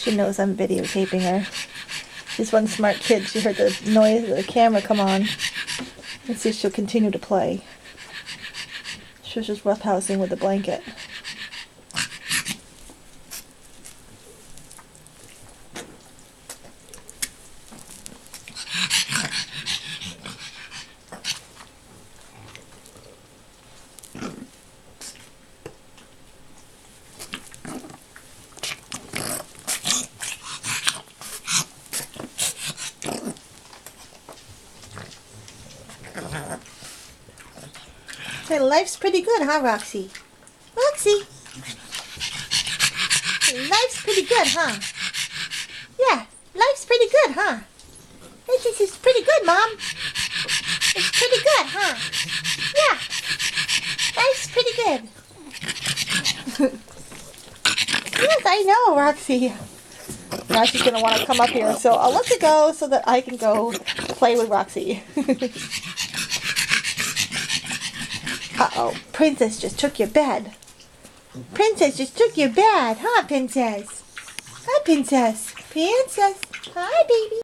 She knows I'm videotaping her. She's one smart kid. She heard the noise of the camera come on. Let's see if she'll continue to play. She was just roughhousing with the blanket. Hey, life's pretty good, huh, Roxie? Roxie! Life's pretty good, huh? Yeah, life's pretty good, huh? It's pretty good, Mom. It's pretty good, huh? Yeah, life's pretty good. Yes, I know, Roxie. Now she's going to want to come up here, so I'll let you go so that I can go play with Roxie. Uh-oh, Princess just took your bed. Princess just took your bed, huh, Princess? Hi, Princess. Princess. Hi, baby.